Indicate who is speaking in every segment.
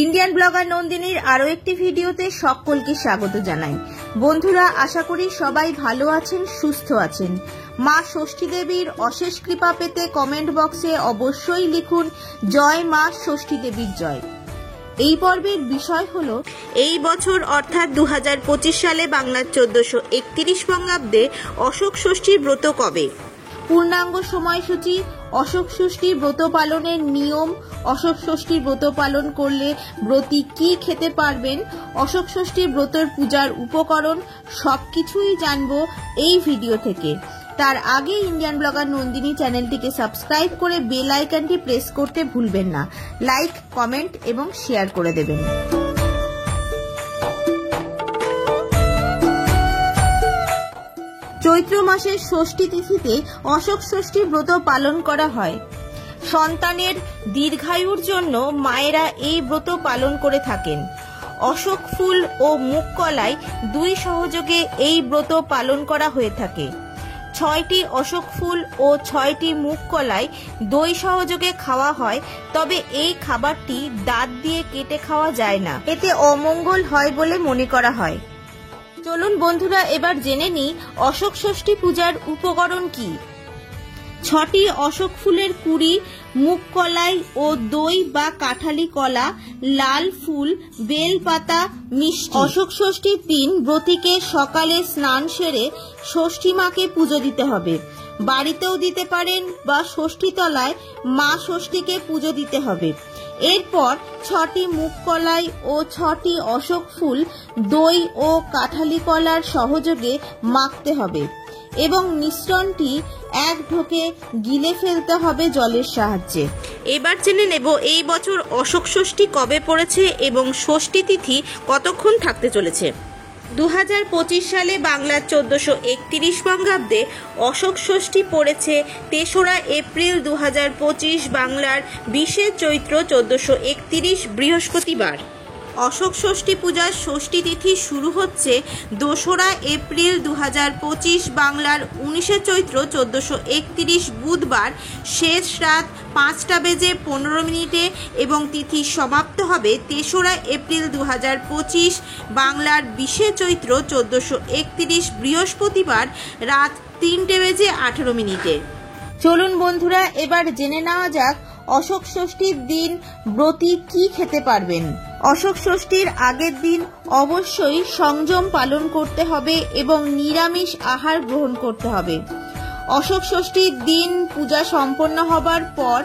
Speaker 1: Indian blogger নন্দিনীর আরো একটি ভিডিওতে সকলকে স্বাগত জানাই। বন্ধুরা, আশা করি সবাই ভালো আছেন, সুস্থ আছেন। মা ষষ্ঠী দেবীর অশেষ কৃপা পেতে কমেন্ট বক্সে অবশ্যই লিখুন জয় মা ষষ্ঠী দেবীর জয়। এই পর্বের বিষয় হলো এই বছর অর্থাৎ 2025 সালে বাংলার 1431 বঙ্গাব্দে অশোক ষষ্ঠীর ব্রত কবে, পূর্ণাঙ্গ সময়সূচি, অশোক ষষ্ঠীর ব্রত পালনের নিয়ম, অশোক ষষ্ঠীর ব্রত পালন করলে ব্রতী কি খেতে পারবেন, অশোক ষষ্ঠীর ব্রতের পূজার উপকরণ সবকিছুই জানবো এই ভিডিও থেকে। তার আগে ইন্ডিয়ান ব্লগার নন্দিনী চ্যানেলটিকে সাবস্ক্রাইব করে বেল আইকনটি প্রেস করতে ভুলবেন না। লাইক, কমেন্ট এবং শেয়ার করে দেবেন। চৈত্র মাসের ষষ্ঠী তিথিতে অশোক ষষ্ঠী ব্রত পালন করা হয়। সন্তানের দীর্ঘায়ুর জন্য মায়েরা এই ব্রত পালন করে থাকেন। অশোক ফুল ও মুগ কলাই দুই সহযোগে এই ব্রত পালন করা হয়ে থাকে। 6টি অশোক ফুল ও 6টি মুগ কলাই দই সহযোগে খাওয়া হয়, তবে এই খাবারটি দাঁত দিয়ে কেটে খাওয়া যায় না, এতে অমঙ্গল হয় বলে মনে করা হয়। চলুন বন্ধুরা, এবার জেনে নিই অশোক ষষ্ঠী পূজার উপকরণ কি। 6টি অশোক ফুলের কুড়ি, মুগ কলাই ও দই বা কাঁঠালি কলা, লাল ফুল, বেল পাতা, মিষ্টি। অশোক ষষ্ঠীর দিন ব্রতীকে সকালে স্নান সেরে ষষ্ঠী মাকে পুজো দিতে হবে। বাড়িতেও দিতে পারেন বা ষষ্ঠী তলায় মা ষষ্ঠীকে পুজো দিতে হবে। এরপর 6টি মুগ কলাই ও 6টি অশোক ফুল দই ও কাঁঠালি কলার সহযোগে মাখতে হবে এবং মিশ্রণটি এক ঢোকে গিলে ফেলতে হবে জলের সাহায্যে। এবার জেনে নেব এই বছর অশোক ষষ্ঠী কবে পড়েছে এবং ষষ্ঠী তিথি কতক্ষণ থাকতে চলেছে। 2025 সালে বাংলার 1431 বঙ্গাব্দে অশোক ষষ্ঠী পড়েছে 3রা এপ্রিল 2025, বাংলার 20 চৈত্র 1431 বৃহস্পতিবার। অশোক ষষ্ঠী পূজার ষষ্ঠী তিথি শুরু হচ্ছে 2রা এপ্রিল 2025, বাংলার 19 চৈত্র 1431 বুধবার, শেষ রাত 5:15 এবং তিথি সমাপ্ত হবে 3রা এপ্রিল 2025, বাংলার 20 চৈত্র 1431 বৃহস্পতিবার, রাত 3:18। চলুন বন্ধুরা, এবার জেনে নেওয়া যাক অশোক ষষ্ঠীর দিন ব্রতী কি খেতে পারবেন। অশোক ষষ্ঠীর আগের দিন অবশ্যই সংযম পালন করতে হবে এবং নিরামিষ আহার গ্রহণ করতে হবে। অশোক ষষ্ঠীর দিন পূজা সম্পন্ন হবার পর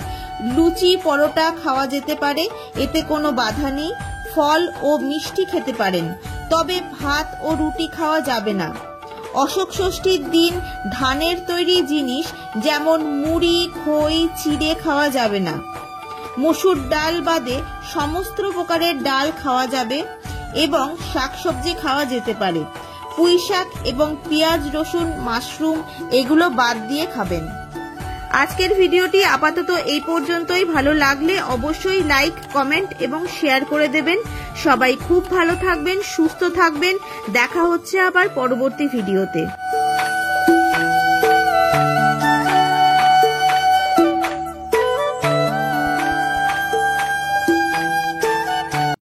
Speaker 1: লুচি পরোটা খাওয়া যেতে পারে, এতে কোনো বাধা নেই। ফল ও মিষ্টি খেতে পারেন, তবে ভাত ও রুটি খাওয়া যাবে না। অশোক ষষ্ঠীর দিন ধানের তৈরি জিনিস যেমন মুড়ি, খই, চিড়ে খাওয়া যাবে না। মসুর ডাল বাদে সমস্ত প্রকারের ডাল খাওয়া যাবে এবং শাকসবজি খাওয়া যেতে পারে। পুঁই শাক এবং পেঁয়াজ, রসুন, মাশরুম এগুলো বাদ দিয়ে খাবেন। আজকের ভিডিওটি আপাতত এই পর্যন্তই। ভালো লাগলে অবশ্যই লাইক, কমেন্ট এবং শেয়ার করে দেবেন। সবাই খুব ভালো থাকবেন, সুস্থ থাকবেন। দেখা হচ্ছে আবার পরবর্তী ভিডিওতে।